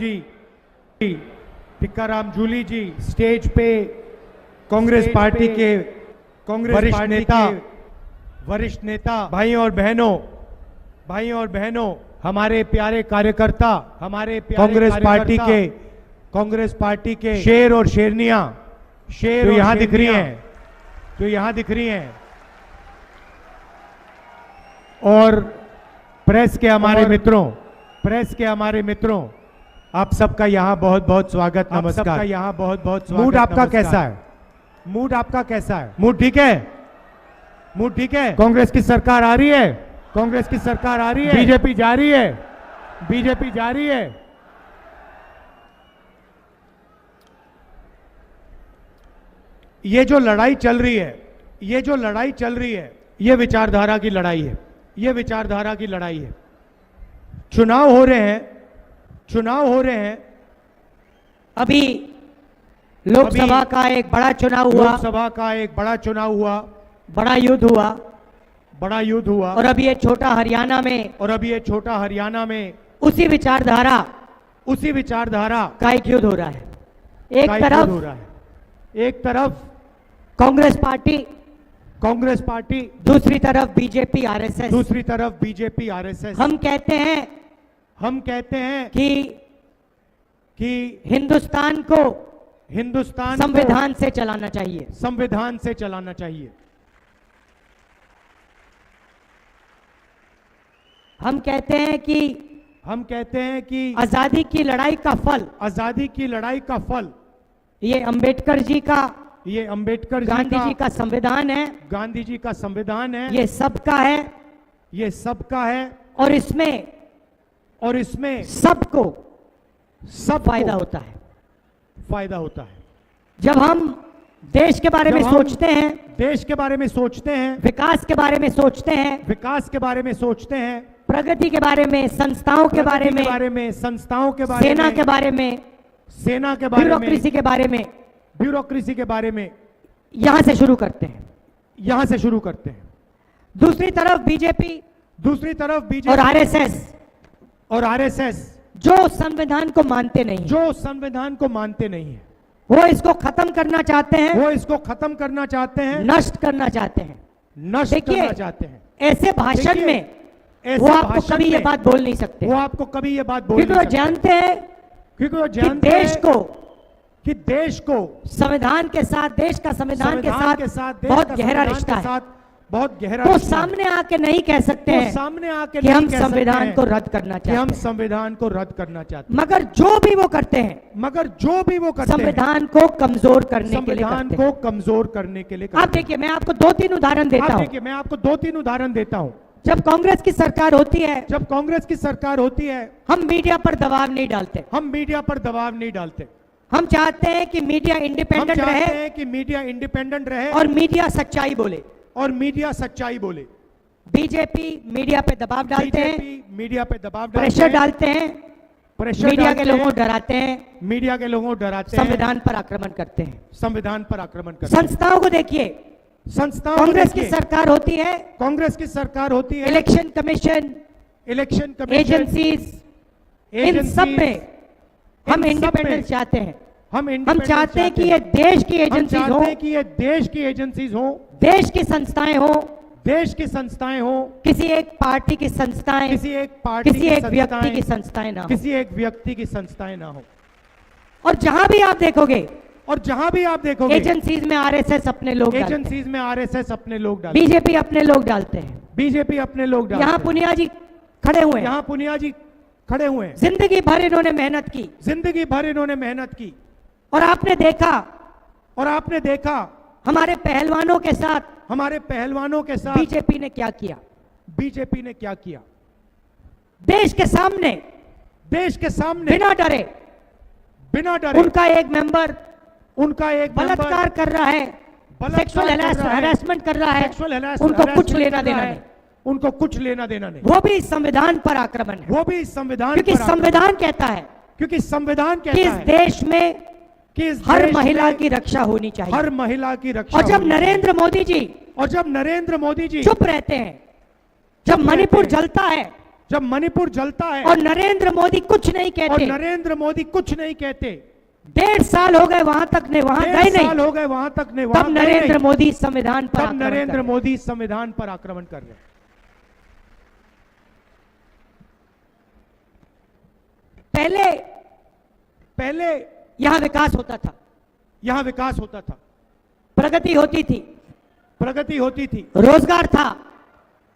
जी, टिक्काराम जूली जी stage पे Congress party के वरिष्ठ नेता भाइयों और बहनों हमारे प्यारे कार्यकर्ता कांग्रेस पार्टी के शेर और शेरनियां जो यहाँ दिख रही हैं और प्रेस के हमारे मित्रों आप सबका यहाँ बहुत बहुत स्वागत, नमस्कार। मूड आपका कैसा है? मूड ठीक है? कांग्रेस की सरकार आ रही है, बीजेपी जा रही है। ये जो लड़ाई चल रही है ये विचारधारा की लड़ाई है। चुनाव हो रहे हैं। अभी लोकसभा का एक बड़ा चुनाव हुआ, बड़ा युद्ध हुआ और अभी ये छोटा हरियाणा में उसी विचारधारा का एक युद्ध हो रहा है। एक तरफ कांग्रेस पार्टी, दूसरी तरफ बीजेपी आरएसएस। हम कहते हैं कि हिंदुस्तान को संविधान से चलाना चाहिए। हम कहते हैं कि आजादी की लड़ाई का फल ये अंबेडकर जी का गांधी जी का संविधान है, ये सबका है और इसमें सबको फायदा होता है। जब हम देश के बारे में सोचते हैं, विकास के बारे में सोचते हैं, प्रगति के बारे में, संस्थाओं के बारे में, सेना के बारे में, ब्यूरोक्रेसी के बारे में यहां से शुरू करते हैं। दूसरी तरफ बीजेपी और आरएसएस जो संविधान को मानते नहीं है, वो इसको खत्म करना चाहते हैं, नष्ट करना चाहते हैं। ऐसे भाषण में वो आपको कभी ये बात बोल नहीं सकते, क्योंकि वो जानते हैं कि देश को संविधान के साथ, देश का संविधान के साथ बहुत गहरा रिश्ता है। वो सामने आके नहीं कह सकते हैं कि हम संविधान को रद्द करना चाहते हैं। मगर जो भी वो करते हैं संविधान को कमजोर करने के लिए आप देखिए, मैं आपको दो तीन उदाहरण देता हूँ। जब कांग्रेस की सरकार होती है, हम मीडिया पर दबाव नहीं डालते। हम चाहते हैं कि मीडिया इंडिपेंडेंट रहे और मीडिया सच्चाई बोले। बीजेपी मीडिया पे दबाव डालते हैं, प्रेशर डालते हैं, मीडिया के लोगों डराते हैं, संविधान पर आक्रमण करते हैं। संस्थाओं को देखिए, कांग्रेस की सरकार होती है, इलेक्शन कमीशन, एजेंसीज, इन सब में हम इंडिपेंडेंस चाहते हैं। हम चाहते हैं कि ये देश की एजेंसीज हो, देश की संस्थाएं हो, किसी एक पार्टी की संस्थाएं, किसी एक व्यक्ति की संस्थाएं ना हो। और जहां भी आप देखोगे एजेंसीज में आरएसएस अपने लोग डालते हैं, बीजेपी अपने लोग डालते हैं। यहाँ पुनिया जी खड़े हुए हैं। जिंदगी भर इन्होंने मेहनत की और आपने देखा हमारे पहलवानों के साथ बीजेपी ने क्या किया। देश के सामने बिना डरे उनका एक मेंबर बलात्कार कर रहा है, सेक्सुअल हैरेसमेंट कर रहा है, उनको कुछ लेना देना नहीं। वो भी संविधान पर आक्रमण है, क्योंकि संविधान कहता है कि इस देश में हर महिला की रक्षा होनी चाहिए। और जब नरेंद्र मोदी जी चुप रहते हैं, जब मणिपुर जलता है, जब मणिपुर जलता है और नरेंद्र मोदी कुछ नहीं और कहते, नरेंद्र मोदी कुछ नहीं कहते, 1.5 साल हो गए वहां तक ने वहां गए 1.5 नहीं, साल हो गए वहां तक ने तब वहां गए नरेंद्र नहीं, मोदी संविधान पर तब आक्रमण कर नरेंद्र रहे हैं। मोदी संविधान पर आक्रमण कर रहे हैं। पहले यहां विकास होता था, यहां विकास होता था, प्रगति होती थी, प्रगति होती थी, रोजगार था।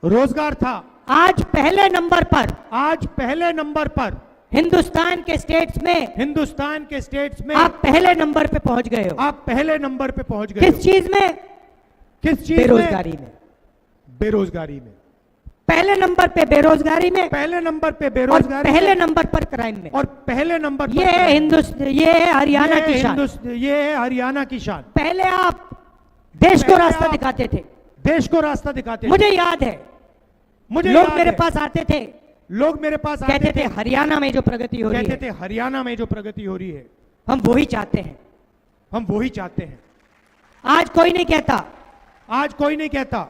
रोजगार था। आज पहले नंबर पर आज पहले नंबर पर हिंदुस्तान के स्टेट्स में हिंदुस्तान के स्टेट्स में आप पहले नंबर पे पहुंच गए हो। आप पहले नंबर पे पहुंच गए किस हो। चीज में? किस चीज बेरोजगारी में। बेरोजगारी में। पहले नंबर पे बेरोजगारी में, पहले नंबर पे और बेरोजगारी पहले में, नंबर पर क्राइम में। और पहले नंबर पर ये है ये है हरियाणा की शान। ये है हरियाणा की शान। पहले आप देश को पहले रास्ता आप दिखाते थे। देश को रास्ता दिखाते थे। मुझे याद है, मुझे लोग याद मेरे है, पास आते थे, लोग मेरे पास कहते आते थे हरियाणा में जो प्रगति हो रही कहते है थे हरियाणा में जो प्रगति हो रही है हम वही चाहते हैं। हम वही चाहते हैं। आज कोई नहीं कहता, आज कोई नहीं कहता,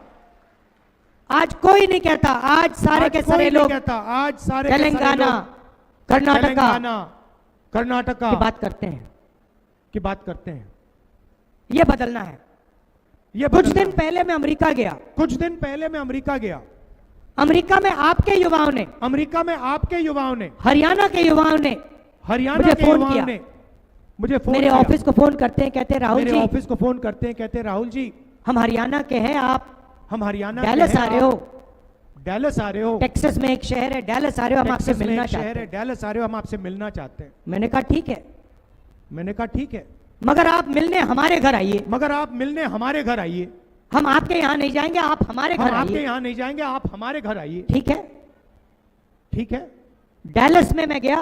आज कोई नहीं कहता। आज सारे आज के कोई सारे नहीं लोग कहता, आज सारे के सारे तेलंगाना, लोग कर्नाटका तेलंगाना, कर्नाटका की बात करते हैं। की बात करते हैं। ये बदलना है। ये कुछ बदलना दिन है। पहले मैं अमेरिका गया। कुछ दिन पहले मैं अमेरिका गया। अमेरिका में आपके युवाओं ने, अमेरिका में आपके युवाओं ने, हरियाणा के युवाओं ने हरियाणा मुझे के फोन युवाओं किया। ने मुझे फोन मेरे किया। ऑफिस को फोन करते हैं, कहते हैं राहुल मेरे जी ऑफिस को फोन करते हैं, कहते हैं राहुल जी हम हरियाणा के हैं, आप हम हरियाणा के डैलस हैं, आ रहे हो, आप डैलस आ रहे हो, टेक्सास में एक शहर है डैलस आ रहे हो, हम आपसे टेक्सास में मिलना एक शहर चाहते है हैं। डैलस आ रहे हो, हम आपसे मिलना चाहते हैं। मैंने कहा ठीक है, मैंने कहा ठीक है, मगर आप मिलने हमारे घर आइए। मगर आप मिलने हमारे घर आइए। हम आपके यहाँ नहीं जाएंगे, आप हमारे हम घर आपके आइए। यहाँ नहीं जाएंगे, आप हमारे घर आइए। ठीक है। ठीक है। डैलस में मैं गया,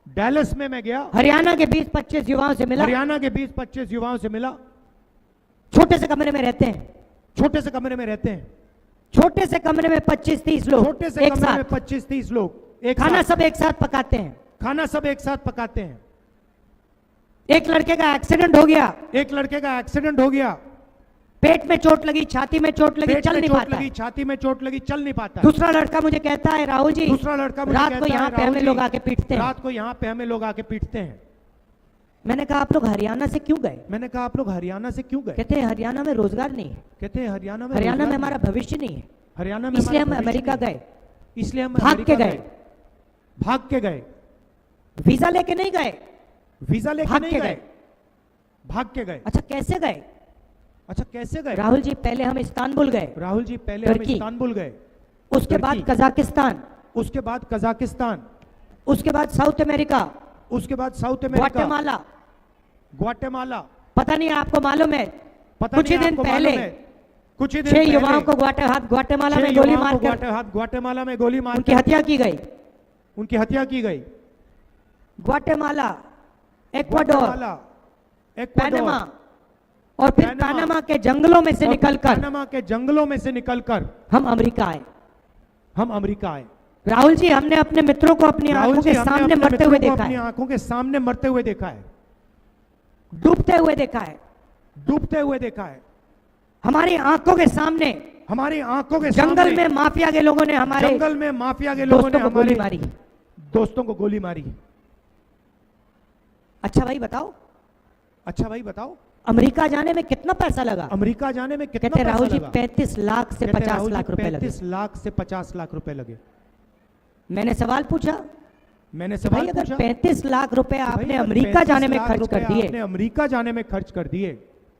डैलस में मैं गया, हरियाणा के 20-25 युवाओं से मिला। हरियाणा के 20-25 युवाओं से मिला। छोटे से कमरे में रहते हैं, छोटे से कमरे में रहते हैं, छोटे से कमरे में 25-30 लोग छोटे से एक कमरे में साथ, 25-30 लोग एक खाना साथ, सब एक साथ पकाते हैं। खाना सब एक साथ पकाते हैं। एक लड़के का एक्सीडेंट हो गया, एक लड़के का एक्सीडेंट हो गया, पेट में चोट लगी, छाती में चोट लगी, पेट चल में नहीं चोट पाता लगी, है। छाती में चोट लगी, चल नहीं पाता है। दूसरा लड़का मुझे कहता है राहुल जी दूसरा लड़का मुझे रात कहता को है, यहाँ पे राहुल हमें जी, लोग आके पीटते हैं। रात को यहाँ पे हमें लोग आके पीटते हैं। मैंने कहा आप लोग हरियाणा से क्यों गए? मैंने कहा आप लोग हरियाणा से क्यों गए? कहते हैं हरियाणा में रोजगार नहीं है, कहते हैं हरियाणा में हरियाणा में रोजगार हमारा नहीं। भविष्य नहीं है, हरियाणा में इसलिए हम हमारा भविष्य अमेरिका नहीं गए। है। इसलिए हम भाग के अमेरिका गए। भाग के गए, वीजा लेके नहीं गए, वीजा लेके भाग नहीं के गए, गए। भाग के गए। अच्छा कैसे गए? अच्छा कैसे गए? राहुल जी पहले हम इस्तांबुल गए, राहुल जी पहले हम तुर्की। इस्तांबुल गए, उसके बाद तुर्की। कजाकिस्तान, उसके बाद कजाकिस्तान, उसके बाद साउथ अमेरिका, उसके बाद साउथ अमेरिका, ग्वाटेमाला। ग्वाटेमाला। पता नहीं आपको मालूम है, पता कुछ ही नहीं दिन आपको पहले मालूम है, कुछ ही दिन 6 पहले युवाओं को ग्वाटेमाला 6 में गोली युवाओं को मारकर ग्वाटेमाला में गोली मार उनकी हत्या की गई। उनकी हत्या की गई। Guatemala, Ecuador, Guatemala, Ecuador, Panama और फिर पैनामा, पैनामा के जंगलों में से और निकलकर पैनामा के जंगलों में से निकलकर हम अमेरिका आए। हम अमेरिका आए। राहुल जी हमने अपने मित्रों को अपनी राहुल आंखों जी, के हमने सामने अपने मरते हुए मित्रों को देखा अपनी है, आंखों के सामने मरते हुए देखा है, डूबते हुए देखा है। डूबते हुए देखा है। हमारी आंखों के सामने हमारी आंखों के जंगल सामने में माफिया के लोगों ने हमारे जंगल में माफिया के लोगों ने दोस्तों को गोली हमारे मारी। दोस्तों को गोली मारी। अच्छा भाई बताओ, अच्छा भाई बताओ, अमेरिका जाने में कितना पैसा लगा? अमेरिका जाने में कितना कहते पैसा राहुल जी लगा? 35 लाख से कहते 50 राहुल जी, लाख रुपए लगे। 35 लाख से 50 लाख रुपए लगे। मैंने सवाल पूछा मैंने कि भाई सवाल अगर पूछा 35 लाख रुपए कि भाई आपने अगर अमेरिका 35 जाने में लाख खर्च रुपए कर दिए आपने अमेरिका जाने में खर्च कर दिए,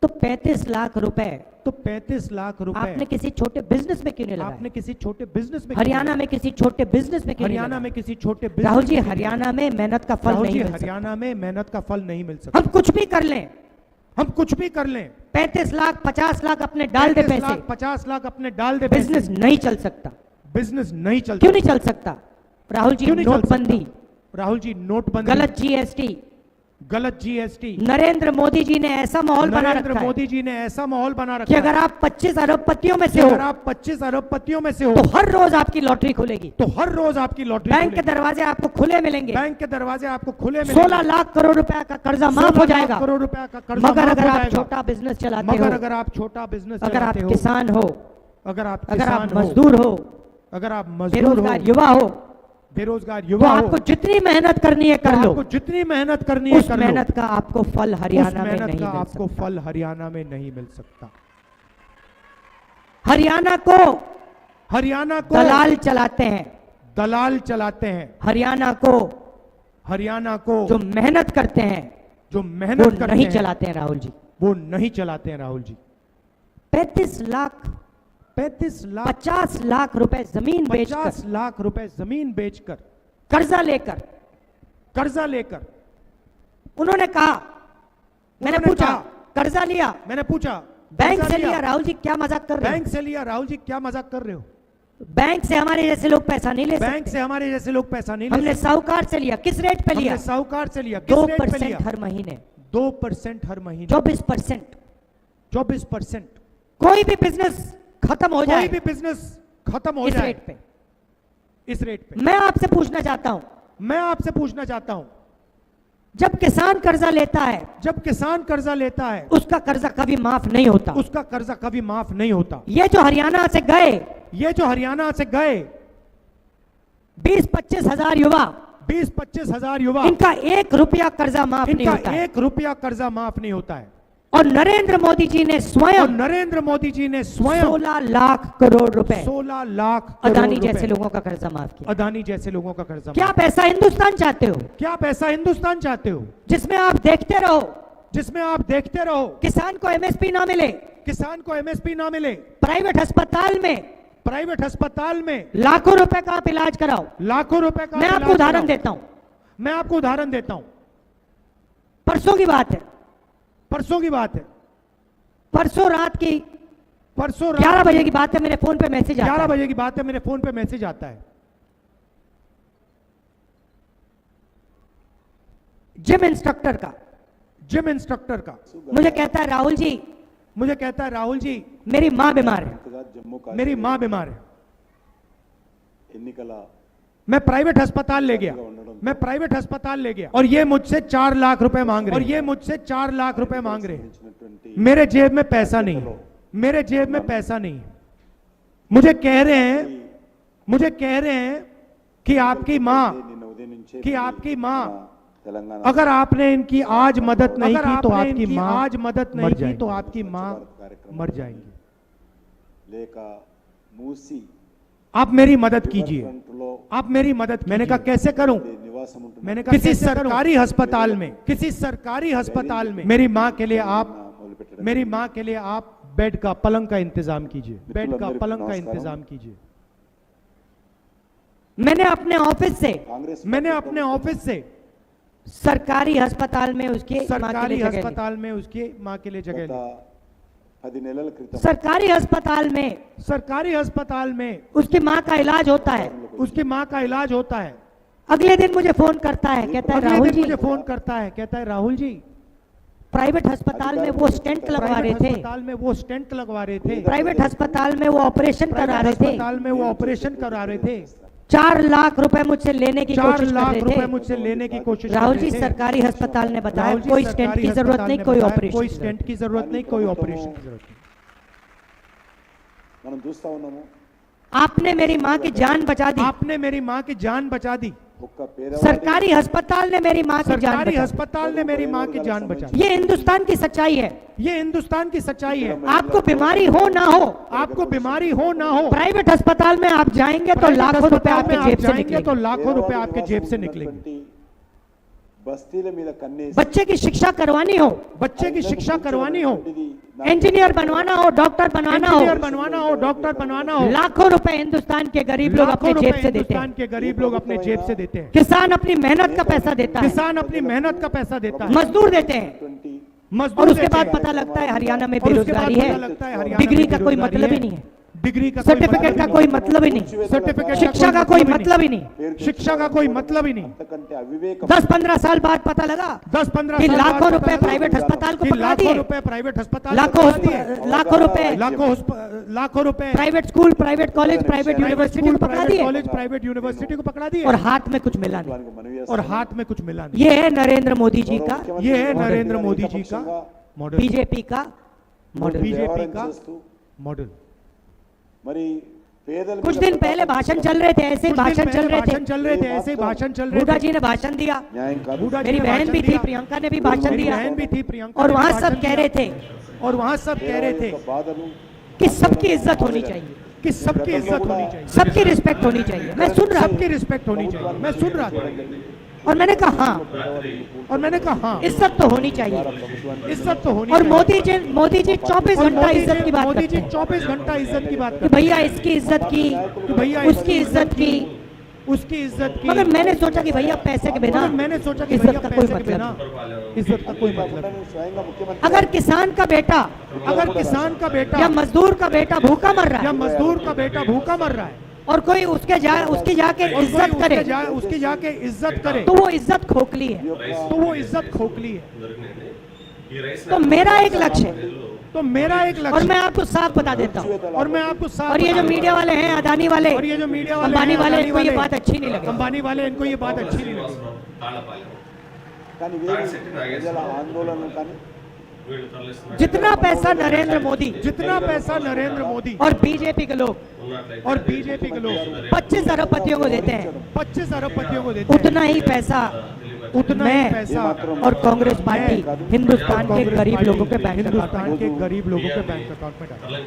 तो 35 लाख रुपए तो 35 लाख रुपए आपने किसी छोटे बिजनेस में क्यों नहीं आपने लगाए? किसी छोटे बिजनेस में हरियाणा में किसी छोटे बिजनेस में क्यों नहीं हरियाणा लगाए? में किसी छोटे business राहुल जी में क्यों नहीं हरियाणा में मेहनत का लगाए? फल राहुल जी नहीं मिल सकता। हरियाणा में मेहनत का फल नहीं मिल सकता। हम कुछ भी कर लें, हम कुछ भी कर लें, 35 लाख 50 लाख अपने डाल दे 35 पैसे, लाख 50 लाख अपने डाल दे, बिजनेस नहीं चल सकता। बिजनेस नहीं चलता। क्यों नहीं चल सकता? राहुल जी क्यों नहीं चल नोटबंदी, सकता? राहुल जी नोटबंदी, गलत जीएसटी, गलत जीएसटी, नरेंद्र मोदी जी ने ऐसा माहौल बना नरेंद्र रखा है मोदी जी ने ऐसा माहौल बना कि रखा है अगर आप 25 अरबपतियों में कि से हो अगर आप 25 अरबपतियों में से हो तो हर रोज आपकी लॉटरी खुलेगी, तो हर रोज आपकी लॉटरी बैंक के खुलेगी। दरवाजे आपको खुले मिलेंगे, बैंक के दरवाजे आपको खुले 16 लाख करोड़ रुपए का कर्जा माफ हो जाएगा। करोड़ रुपया का कर्जा मगर माफ अगर हो आप जाएगा। छोटा बिजनेस चलाते मगर हो, अगर आप छोटा बिजनेस अगर आप चलाते हो, किसान हो, अगर आप अगर आप किसान हो, मजदूर हो, अगर आप मजदूर हो, बेरोजगार युवा हो, बेरोजगार तो युवा हो, आपको जितनी मेहनत करनी है कर लो, आपको जितनी मेहनत करनी है उस कर लो, मेहनत का आपको फल उस हरियाणा में मेहनत नहीं का मिल आपको सकता। फल हरियाणा में नहीं मिल सकता। हरियाणा को हरियाणा को दलाल चलाते हैं, दलाल चलाते हैं, हरियाणा को जो जो मेहनत करते हैं वो मेहनत करते नहीं हैं चलाते हैं राहुल जी। वो नहीं चलाते हैं राहुल जी। 35 लाख 35 लाख 50 लाख रुपए जमीन 50 बेचकर, लाख रुपए जमीन बेचकर, कर्जा लेकर कर्जा लेकर, उन्होंने कहा, मैंने उन्होंने पूछा कहा, कर्जा लिया, मैंने पूछा बैंक कर्जा से लिया, राहुल जी क्या मजाक कर रहे बैंक से लिया, राहुल जी क्या मजाक कर रहे हो? हो? बैंक से हमारे जैसे लोग पैसा नहीं ले बैंक सकते। से हमारे जैसे लोग पैसा नहीं ले हमने साहूकार से लिया, किस रेट पे सकते। लिया? हमने साहूकार से लिया, किस रेट पे 2% लिया? हर महीने, 2% हर महीने, 24%। 24%। कोई भी बिजनेस खत्म हो कोई जाए भी बिजनेस खत्म हो इस जाए रेट पे। इस रेट पे। मैं आपसे पूछना चाहता हूं, मैं आपसे पूछना चाहता हूं, जब किसान कर्जा लेता है जब किसान कर्जा लेता है उसका कर्जा कभी माफ नहीं होता। उसका कर्जा कभी माफ नहीं होता। ये जो हरियाणा से गए ये जो हरियाणा से गए 20-25 हजार युवा, 20-25 हजार युवा, इनका 1 रुपया कर्जा माफ नहीं इनका होता है। 1 रुपया कर्जा माफ नहीं होता है। और नरेंद्र मोदी जी ने और स्वयं नरेंद्र मोदी जी ने स्वयं 16 लाख करोड़ रुपए 16 लाख करोड़ अदानी रुपए जैसे लोगों का कर्जा माफ किया। अदानी जैसे लोगों का कर्जा क्या पैसा हिंदुस्तान चाहते हो क्या पैसा हिंदुस्तान चाहते हो जिसमें आप देखते रहो जिसमें आप देखते रहो किसान को एमएसपी ना मिले, किसान को एमएसपी ना मिले, प्राइवेट अस्पताल में लाखों रुपए का आप इलाज कराओ। लाखों रुपए का मैं इलाज आपको उदाहरण कराओ। देता हूं, मैं आपको उदाहरण देता हूं। परसों की बात है, परसों की बात है, परसों रात की परसों 11 बजे की बात है, मेरे फोन पे मैसेज आता 11 है। बजे की बात है, मेरे फोन पे मैसेज आता है जिम इंस्ट्रक्टर का। मुझे कहता है राहुल जी, मुझे कहता है राहुल जी मेरी मां बीमार है, मेरी मां बीमार है। ఎన్నికల मैं प्राइवेट अस्पताल ले गया, मैं प्राइवेट अस्पताल ले गया और ये मुझसे 4 लाख रुपए मांग रहे हैं, और ये मुझसे 4 लाख रुपए मांग रहे हैं। ఇచ్చినటువంటి मेरे जेब में पैसा नहीं है, मेरे जेब में पैसा नहीं है। मुझे कह रहे हैं कि आपकी मां, నిన్న ఉదయం నుంచే कि आपकी मां, తెలంగాణ अगर आपने इनकी आज मदद नहीं की तो आपकी इनकी मां आज मदद नहीं की तो आपकी मां कार्यक्रम मर जाएंगी। లేక మూసి आप मेरी मदद कीजिए, ఫ్రంట్లో आप मेरी मदद। मैंने कहा कैसे करूं? నివాసం ఉంటుంది मैंने कहा किसी सरकारी अस्पताल में, किसी सरकारी अस्पताल में मेरी मां के लिए आप, మొదలుపెట్టడం मेरी मां के लिए आप बेड का, पलंग का इंतजाम कीजिए, बेड का, मित्रुలందరికీ पलंग का नमस्कारम। इंतजाम कीजिए। मैंने अपने ऑफिस से, కాంగ్రెస్ मैंने अपने ऑफिस से सरकारी अस्पताल में उसके मां के सरकारी लिए जगह ली। अस्पताल में उसकी मां के लिए जगह గత ली। 10 నెలల క్రితం सरकारी अस्पताल में सरकारी अस्पताल में उसकी मां का इलाज होता है। उसकी मां का इलाज होता है। अगले दिन मुझे फोन करता है, कहता है अगले राहुल दिन जी मुझे फोन करता है, कहता है राहुल जी प्राइवेट अस्पताल में वो स्टेंट लगवा रहे प्राइवेट थे, अस्पताल में वो स्टेंट लगवा रहे थे, प्राइवेट अस्पताल में वो ऑपरेशन करा प्राइवेट रहे थे, अस्पताल में वो ऑपरेशन करा रहे थे। 4 लाख रुपए मुझसे लेने की 4 कोशिश कर लाख रहे रुपए थे। मुझसे लेने की कोशिश कर राहुल रहे जी थे। सरकारी अस्पताल ने बताया राहुल जी, कोई स्टेंट सरकारी की जरूरत अस्पताल नहीं, ने कोई बताया, ऑपरेशन कोई की स्टेंट जरूरत की जरूरत नहीं, कोई ऑपरेशन की जरूरत नहीं। మనం చూస్తా ఉన్నాము नहीं। आपने मेरी मां की जान बचा दी, आपने मेरी मां की जान बचा दी। ఒక్క పేదవాడి सरकारी अस्पताल ने मेरी मां की जान सरकारी बचा दी। अस्पताल ने मेरी मां की जान बचा दी। ये हिंदुस्तान की सच्चाई है। ये हिंदुस्तान की सच्चाई है। आपको बीमारी हो ना हो, आपको बीमारी हो ना हो, प्राइवेट अस्पताल में आप जाएंगे तो प्राइवेट लाखों रुपए अस्पताल आपके में जेब आप से जाएंगे तो निकलेंगे। लाखों रुपए పేదవాడి आपके నివాసం जेब से निकलेंगे। ఉన్నటువంటి బస్తీల మీద కన్నేసి बच्चे की शिक्षा करवानी हो, बच्चे की शिक्षा करवानी हो, इंजीनियर बनवाना हो, डॉक्टर बनवाना हो, इंजीनियर बनवाना हो, डॉक्टर बनवाना हो, लाखों रुपए हिंदुस्तान के गरीब लोग लाखों अपने रुपए जेब से देते हिंदुस्तान हैं। के गरीब लोग अपने जेब से देते हैं। किसान अपनी मेहनत का पैसा देता है, किसान अपनी मेहनत का पैसा देता है, मजदूर देते हैं, मजदूर और उसके देते बाद हैं। पता लगता है हरियाणा में और उसके बाद बेरोजगारी पता लगता है है, हरियाणा में डिग्री का कोई बेरोजगारी मतलब ही है, नहीं है, डिग्री का सर्टिफिकेट का कोई मतलब ही नहीं, सर्टिफिकेट शिक्षा का कोई मतलब ही नहीं। शिक्षा का कोई मतलब ही नहीं। అంతకంటే అవివేకం 10-15 साल बाद पता लगा 10-15 कि साल बाद लाखों पता रुपए लगा प्राइवेट अस्पताल को कि पकड़ा लाखों दिए, रुपए प्राइवेट अस्पताल लाखों को पकड़ा दिए, लाखों रुपए लाखों रुपए private school, private college, private university को पकड़ा दिए, कॉलेज, प्राइवेट यूनिवर्सिटी को पकड़ा दिए, और हाथ में कुछ मिला नहीं। మనవి और చేస్తాను. हाथ में कुछ मिला नहीं। ये है नरेंद्र मोदी जी का, ये है नरेंद्र मोदी जी का मॉडल, बीजेपी का मॉडल। बीजेपी వ్యవహారం का చేస్తూ मॉडल। మరి పేదల कुछ మీద दिन पहले भाषण चल रहे थे, ऐसे ही भाषण चल रहे थे, ऐसे ही भाषण चल रहे बूढ़ा थे। जी ने भाषण दिया, न्याయం काదు बूढ़ा जी मेरी ने बहन भाषण भी थी, दिया, प्रियंका ने भी भाषण मेरी दिया, बहन भी थी, प्रियंका और ने वहां भाषण सब कह दिया। रहे थे और वहां सब कह रहे थे యొక్క బాధను कि सबकी इज्जत होनी चाहिए, कि सबकी इज्जत होनी चाहिए, सबकी रिस्पेक्ट होनी चाहिए। मैं सुन रहा सबकी था रिस्पेक्ट होनी चाहिए। मैं सुन रहा था और मैंने कहा हाँ, और मैंने कहा हाँ, इज्जत तो होनी चाहिए। इज्जत तो होनी और चाहिए। मोदी जी 24 और घंटा इज्जत की बात मोदी करते जी हैं 24 घंटा इज्जत की बात कि करते भैया इसकी इज्जत की, हैं, भैया उसकी इज्जत की, उसकी इज्जत की। मगर मैंने सोचा कि भैया पैसे के बिना मगर मैंने सोचा कि इज्जत भैया का कोई पैसे के बिना मतलब इज्जत का कोई मतलब नहीं। స్వయంగా ముఖ్యమంత్రి अगर किसान का बेटा अगर किसान का बेटा या मजदूर का बेटा भूखा मर रहा या है मजदूर का बेटा भूखा मर रहा है और कोई उसकी जाके और इज्जत कोई करे उसकी जाके इज्जत करे तो वो इज्जत खोखली है। तो वो इज्जत खोखली है। तो मेरा एक लक्ष्य है तो मेरा एक और लक्ष्य मैं आपको साफ बता देता हूँ, और मैं आपको साफ और ये जो मीडिया वाले हैं, अदानी वाले, और ये जो मीडिया वाले अंबानी हैं, वाले, अदानी इनको ये वाले, बात अच्छी नहीं लगी। अंबानी वाले, इनको ये बात अच्छी नहीं लगी। కానీ వేరే ప్రజల ఆందోళన కానీ जितना पैसा नरेंद्र मोदी जितना पैसा नरेंद्र मोदी और बीजेपी के लोग और बीजेपी के लोग 25 अरबपतियों को देते हैं, 25 अरबपतियों को देते हैं, उतना ही पैसा उतना ही मैं पैसा और कांग्रेस पार्टी हिंदुस्तान के गरीब लोगों के बैंक अकाउंट हिंदुस्तान के गरीब लोगों के बैंक अकाउंट में डाला।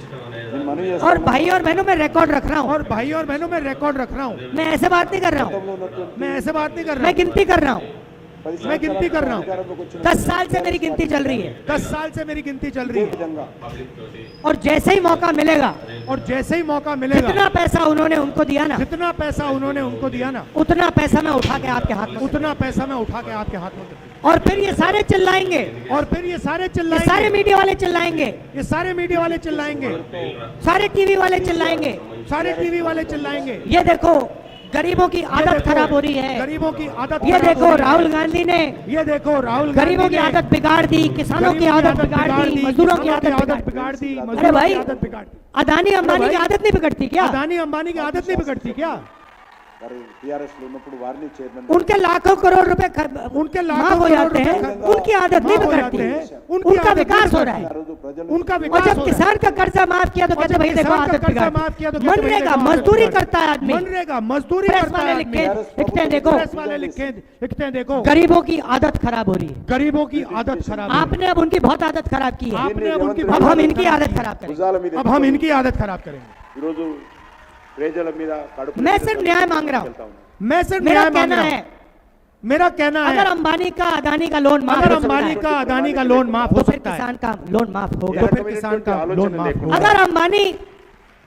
నేను మనవి में। और చేస్తాను भाई और बहनों में रिकॉर्ड रख रहा हूँ, और भाई और बहनों में रिकॉर्ड रख रहा हूँ, मैं ऐसे बात नहीं कर रहा हूँ, ఉన్నటువంటి मैं ऐसे बात नहीं कर रहा मैं हूँ, गिनती कर रहा हूँ। 10 मैं गिनती कर रहा हूँ। అధికారంలోకి వచ్చిన 10 साल से मेरी गिनती चल रही है 10 साल से मेरी गिनती चल रही ఇదే है విధంగా और जैसे ही मौका मिलेगा, और जैसे ही मौका मिलेगा, जितना पैसा उन्होंने उनको दिया ना, जितना पैसा उन्होंने उनको दिया ना, उतना पैसा मैं उठा के आपके हाथ में, उतना पैसा मैं उठा के आपके हाथ में दूं। और फिर ये सारे चिल्लाएंगे, और फिर ये सारे ये चिल्लाएंगे, सारे मीडिया वाले चिल्लाएंगे, ये सारे मीडिया वाले चिल्लाएंगे, सारे टीवी वाले चिल्लाएंगे, सारे टीवी वाले चिल्लाएंगे। ये देखो गरीबों की ये आदत देखो, खराब हो रही है, गरीबों की आदत ये खराब देखो हो रही है। राहुल गांधी ने ये देखो राहुल गरीबों गांधी की ने आदत बिगाड़ दी, किसानों की गरीबों आदत बिगाड़ दी, मजदूरों की किसानों आदत बिगाड़ दी। बिगाड़ दी, अरे मजदूरों भाई, की आदत बिगाड़ दी। अदानी अंबानी की भाई, आदत नहीं बिगड़ती क्या? अदानी अंबानी की आदत नहीं बिगड़ती क्या? మరి టీఆర్ఎస్ లో ఉన్నప్పుడు వారిని చైర్మన్ उनके लाखों करोड़ रुपए उनके माफ लाखों हो करोड़ जाते हैं, रुपए उनकी आदत नहीं माफ हो बिगड़ती, जाते हैं, उनका आदत विकास नहीं हो रहा ఆ है। రోజు ప్రజలు उनका और विकास जब हो रहा है। किसान का कर्जा माफ किया तो और कहते जब भाई देखो किसान का आदत कर्जा बिगाड़ माफ किया तो कहते भाई मनरेगा देखो आदत मजदूरी बिगाड़ दी। करता है आदमी, मनरेगा मजदूरी प्रेस करता वाले है लिखते आदमी। लिखते हैं देखो प्रेस वाले लिखते हैं देखो गरीबों की आदत खराब हो रही है। गरीबों की आदत खराब है। आपने अब उनकी बहुत आदत खराब की है, आपने अब उनकी अब हम इनकी आदत खराब करेंगे। భుజాల మీద अब हम इनकी आदत खराब करेंगे। ఈరోజు ప్రజల మీద కడుపు मैं सिर्फ न्याय मांग रहा हूँ, मैं सिर्फ मेरा न्याय मांग कहना रहा है हूं। मेरा कहना अगर है अंबानी का अदानी का लोन माफ अगर हो सकता अंबानी है, का अदानी का लोन माफ तो हो फिर सकता है, किसान का लोन माफ होगा। तो फिर किसान का लोन माफ होगा। अगर अंबानी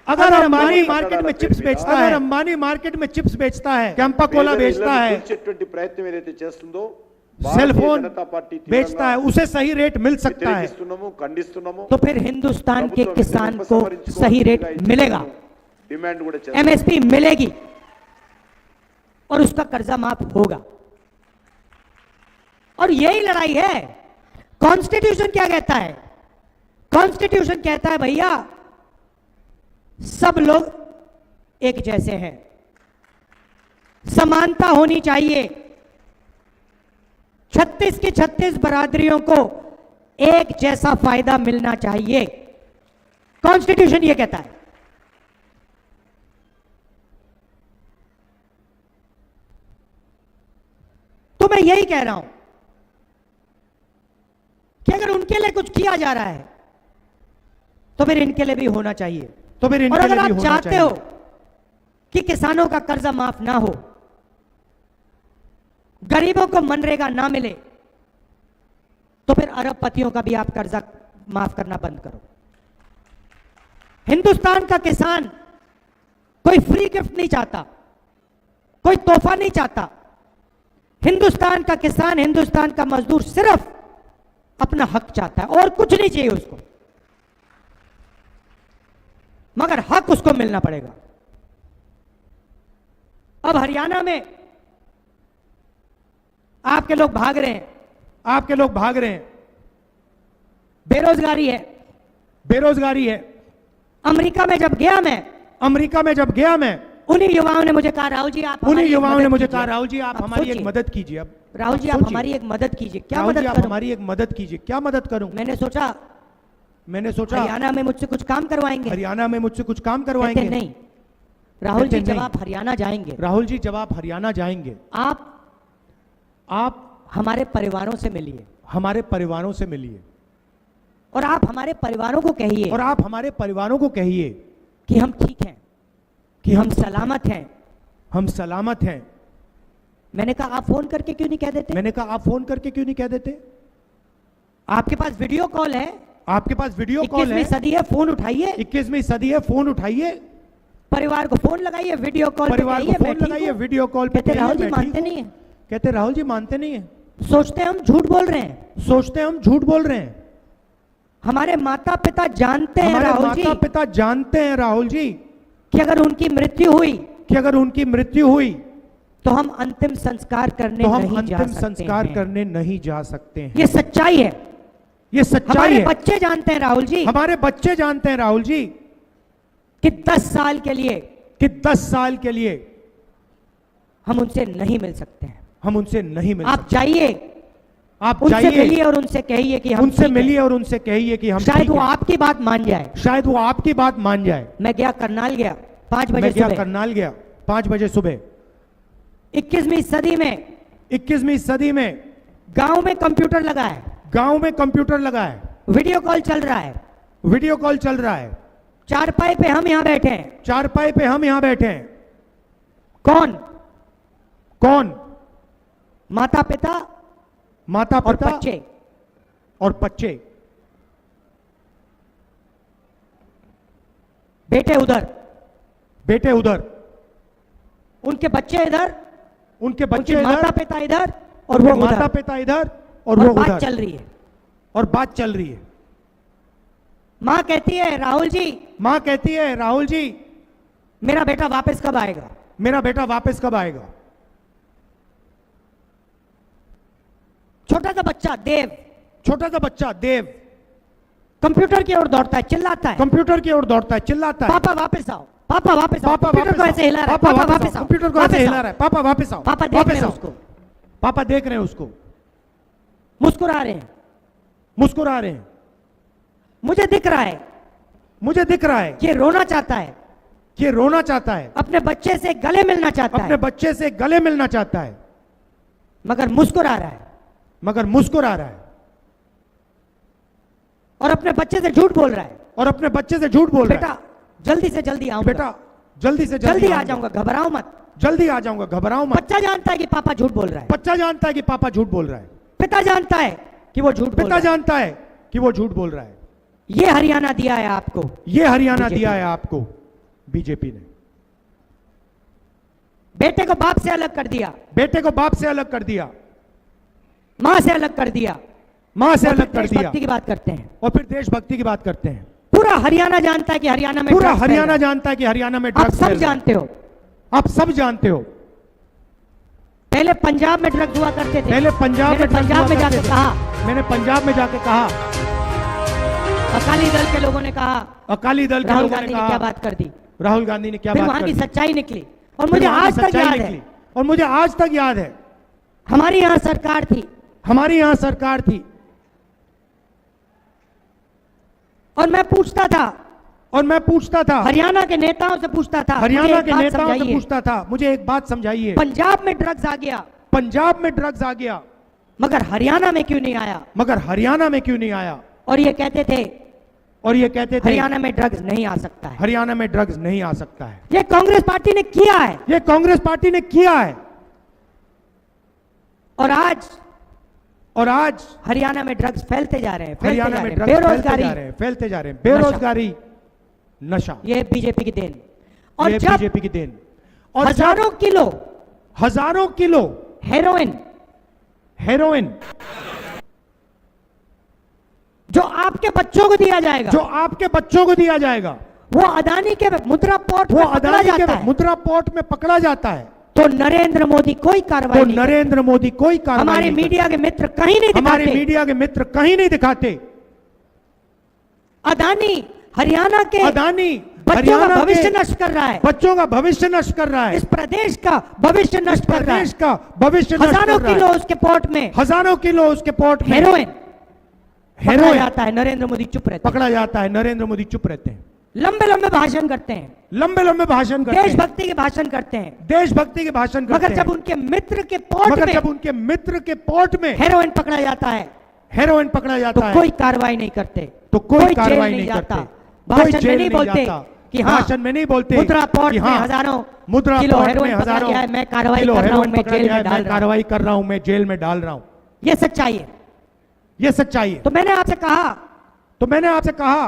अगर अंबानी अंबानी मार्केट में चिप्स बेचता अगर है, अंबानी मार्केट में चिप्स बेचता है, कैंपा कोला बेचता है, కూల్చేటువంటి ప్రయత్నం ఏదైతే చేస్తుందో सेल భారతీయ फोन జనతా పార్టీ बेचता है, उसे सही रेट मिल सकता है, వ్యతిరేకిస్తున్నాము ఖండిస్తున్నాము तो फिर हिंदुस्तान के ప్రభుత్వం किसान దీన్ని को ఉపసంహరించుకోవాల్సిందిగా सही रेट ఇచ్చిన मिलेगा, డిమాండ్ కూడా చేస్తాం एमएसपी मिलेगी और उसका कर्जा माफ होगा। और यही लड़ाई है। कॉन्स्टिट्यूशन क्या कहता है? कॉन्स्टिट्यूशन कहता है भैया सब लोग एक जैसे हैं, समानता होनी चाहिए, 36 की 36 बरादरियों को एक जैसा फायदा मिलना चाहिए। कॉन्स्टिट्यूशन ये कहता है। तो मैं यही कह रहा हूं कि अगर उनके लिए कुछ किया जा रहा है तो फिर इनके लिए भी होना चाहिए। तो फिर और इनके अगर लिए भी आप होना चाहते चाहिए। हो कि किसानों का कर्जा माफ ना हो, गरीबों को मनरेगा ना मिले, तो फिर अरबपतियों का भी आप कर्जा माफ करना बंद करो। हिंदुस्तान का किसान कोई फ्री गिफ्ट नहीं चाहता, कोई तोहफा नहीं चाहता। हिंदुस्तान का किसान, हिंदुस्तान का मजदूर सिर्फ अपना हक चाहता है और कुछ नहीं चाहिए उसको, मगर हक उसको मिलना पड़ेगा। अब हरियाणा में आपके लोग भाग रहे हैं, आपके लोग भाग रहे हैं, बेरोजगारी है। बेरोजगारी है। अमेरिका में जब गया मैं, अमेरिका में जब गया मैं, उन्हीं युवाओं ने मुझे कहा राहुल जी आप उन्हीं हमारी एक युवाओं ने मदद मुझे कीजिए। कहा राहुल जी आप अब हमारी एक सोचिए, मदद कीजिए। अब राहुल जी आप सोचिए। हमारी एक मदद कीजिए। क्या राहुल जी मदद आप करूं? हमारी एक मदद कीजिए। क्या मदद करूं? मैंने सोचा मैंने सोचा हरियाणा में मुझसे कुछ काम करवाएंगे। हरियाणा में मुझसे कुछ काम कहते करवाएंगे। नहीं, राहुल जी कहते जब नहीं। आप हरियाणा जाएंगे, राहुल जी जब आप हरियाणा जाएंगे, आप हमारे परिवारों से मिलिए हमारे परिवारों से मिलिए और आप हमारे परिवारों को कहिए और आप हमारे परिवारों को कहिए कि हम ठीक हैं, कि हम सलामत हैं। हम सलामत हैं। मैंने कहा आप फोन करके क्यों नहीं कह देते? मैंने कहा आप फोन करके क्यों नहीं कह देते? आपके पास वीडियो कॉल है, आपके पास वीडियो कॉल 21वीं है, सदी है, फोन उठाइए, 21वीं सदी है, फोन उठाइए, परिवार को फोन लगाइए, वीडियो कॉल पे परिवार को कहिए, फोन मैं ठीक लगाइए, हूं। वीडियो कॉल पे कहते कहिए, राहुल जी मैं ठीक मानते हूं। नहीं है, कहते राहुल जी मानते नहीं है, सोचते हम झूठ बोल रहे हैं। सोचते हम झूठ बोल रहे हैं। हमारे माता पिता जानते हैं हमारे राहुल जी माता पिता जानते हैं राहुल जी कि अगर उनकी मृत्यु हुई कि अगर उनकी मृत्यु हुई तो हम अंतिम संस्कार करने तो हम नहीं जा अंतिम सकते संस्कार हैं। करने नहीं जा सकते हैं। ये सच्चाई है, ये सच्चाई हमारे है। बच्चे जानते हैं राहुल जी हमारे बच्चे जानते हैं राहुल जी कि 10 साल के लिए कि 10 साल के लिए हम उनसे नहीं मिल सकते हैं। हम उनसे नहीं मिल आप सकते। जाइए, आप उनसे जाइए, मिलिए और उनसे कहिए कि हम उनसे ठीक हैं। मिलिए और उनसे कहिए कि हम शायद ठीक वो हैं। आपकी बात मान जाए। शायद वो आपकी बात मान जाए। मैं गया, करनाल गया, 5 बजे मैं गया, सुबह, करनाल गया, 5 बजे सुबह। 21वीं सदी में 21वीं सदी में गांव में कंप्यूटर लगा है, गांव में कंप्यूटर लगा है, वीडियो कॉल चल रहा है, वीडियो कॉल चल रहा है, चारपाई पे हम यहां बैठे हैं। चारपाई पे हम यहां बैठे हैं। कौन? कौन? माता पिता माता और पिता बच्चे। और बच्चे। बेटे उधर, बेटे उधर, उनके बच्चे इधर, उनके बच्चे उनके माता इधर, पिता इधर और वो माता उधर, पिता इधर और और वो बात उधर, चल रही है। और बात चल रही है। मां कहती है राहुल जी मां कहती है राहुल जी मेरा बेटा वापस कब आएगा? मेरा बेटा वापस कब आएगा? छोटा सा बच्चा देव छोटा सा बच्चा देव कंप्यूटर की ओर दौड़ता है, चिल्लाता है, कंप्यूटर की ओर दौड़ता है, चिल्लाता है, पापा वापस आओ, पापा वापस आओ, पापा कंप्यूटर वापस को आओ, ऐसे हिला रहा है, पापा पापा वापस वापस आओ, आओ, कंप्यूटर को ऐसे वापस हिला आओ। रहा है, पापा वापस आओ, पापा देख वापस रहे हैं आओ। उसको, पापा देख रहे हैं उसको, मुस्कुरा रहे हैं। मुस्कुरा रहे हैं। मुझे दिख रहा है मुझे दिख रहा है ये रोना चाहता है, कि ये रोना चाहता है, अपने बच्चे से गले मिलना चाहता अपने है, बच्चे से गले मिलना चाहता है, मगर मुस्कुरा रहा है मगर मुस्कुरा रहा है और अपने बच्चे से झूठ बोल रहा है। और अपने बच्चे से झूठ बोल रहा बेटा जल्दी से जल्दी है। आऊंगा, बेटा जल्दी से जल्दी आ आऊंगा, जाऊंगा, घबराओ मत। जल्दी आ जाऊंगा, घबराओ मत। बच्चा जानता है कि पापा झूठ बोल रहा है, बच्चा जानता है कि पापा झूठ बोल रहा है, पिता जानता है कि वो झूठ बोल पिता रहा है। जानता है कि वो झूठ बोल रहा है। ये हरियाणा दिया है आपको, ये हरियाणा बीजेपी दिया है आपको बीजेपी ने। बेटे को बाप से अलग कर दिया, बेटे को बाप से अलग कर दिया, मां से अलग कर दिया, मां से और फिर अलग कर दिया, देशभक्ति की बात करते हैं। और फिर देशभक्ति की बात करते हैं। पूरा हरियाणा जानता है कि हरियाणा में पूरा drugs हरियाणा फैल रहा जानता है कि हरियाणा में है। आप ड्रग्स सब फैल रहा है। जानते हो, आप सब जानते हो। पहले पंजाब में ड्रग्स हुआ करते थे। पहले पंजाब मैंने में ड्रग्स पंजाब हुआ में करते जाकर थे। कहा, मैंने पंजाब में जाके कहा, अकाली दल के लोगों ने कहा, अकाली दल के राहुल लोगों ने गांधी ने क्या कहा, बात कर दी, राहुल गांधी ने क्या फिर बात वहां कर की दी। सच्चाई निकली और फिर मुझे वहां की आज तक सच्चाई याद निकली। है और मुझे आज तक याद है हमारी यहाँ सरकार थी हमारी यहाँ सरकार थी और मैं पूछता था हरियाणा के नेताओं से पूछता था, हरियाणा मुझे के एक बात नेताओं से समझाइए। पूछता था, मुझे एक बात समझाइए। पंजाब में ड्रग्स आ गया पंजाब में ड्रग्स आ गया मगर हरियाणा में क्यों नहीं आया? मगर हरियाणा में क्यों नहीं आया? और ये कहते थे और ये कहते थे हरियाणा में ड्रग्स नहीं आ सकता है। हरियाणा में ड्रग्स नहीं आ सकता है। ये कांग्रेस पार्टी ने किया है ये कांग्रेस पार्टी ने किया है। और आज हरियाणा में ड्रग्स फैलते जा रहे हैं, हरियाणा में ड्रग्स बेरोजगारी फैलते जा रहे हैं, बेरोजगारी, नशा, ये बीजेपी की देन। और ये जब बीजेपी की देन। और हजारों किलो हजारों किलो हेरोइन जो आपके बच्चों को दिया जाएगा, जो आपके बच्चों को दिया जाएगा, वो अदानी के मुद्रा पोर्ट वो में पकड़ा अदानी जाता के है, मुद्रा पोर्ट में पकड़ा जाता है, तो नरेंद्र मोदी कोई कार्रवाई तो नहीं नरेंद्र मोदी कोई करते। कार्रवाई हमारे नहीं करते। मीडिया के मित्र कहीं नहीं हमारे दिखाते। मीडिया के मित्र कहीं नहीं दिखाते। अदानी हरियाणा के अदानी बच्चों का हरियाणा के भविष्य नष्ट कर रहा है, बच्चों का भविष्य नष्ट कर रहा है, इस प्रदेश का भविष्य नष्ट कर रहा है। प्रदेश का भविष्य नष्ट हजारों कर रहा किलो है। उसके पोर्ट में हजारों किलो उसके पोर्ट में हेरोइन पकड़ा हेरोइन जाता है, नरेंद्र मोदी चुप रहते हैं। पकड़ा जाता है, नरेंद्र मोदी चुप रहते हैं। लंबे लंबे भाषण करते हैं, लंबे लंबे भाषण करते हैं, देशभक्ति के भाषण करते हैं, देशभक्ति के भाषण करते मगर हैं, जब उनके मित्र के पोर्ट मगर में जब उनके मित्र के पोर्ट में हेरोइन पकड़ा जाता है हेरोइन पकड़ा तो जाता है कोई कार्रवाई नहीं करते, तो कोई जेल कार्रवाई नहीं नहीं जाता, करते, भाषण कोई में जेल नहीं नहीं बोलते जाता, कि हाँ भाषण में नहीं बोलते मुद्रा पोर्ट कि में हाँ, हजारों मुद्रा किलो पोर्ट में हेरोइन पकड़ा हजारों गया है, मैं कार्रवाई किलो कर रहा हूं, हेरोइन मैं पकड़ा जेल गया में है, डाल मैं रहा हूं। कार्रवाई कर रहा हूं, मैं जेल में डाल रहा हूं। ये सच्चाई है। ये सच्चाई है। तो मैंने आपसे कहा तो मैंने आपसे कहा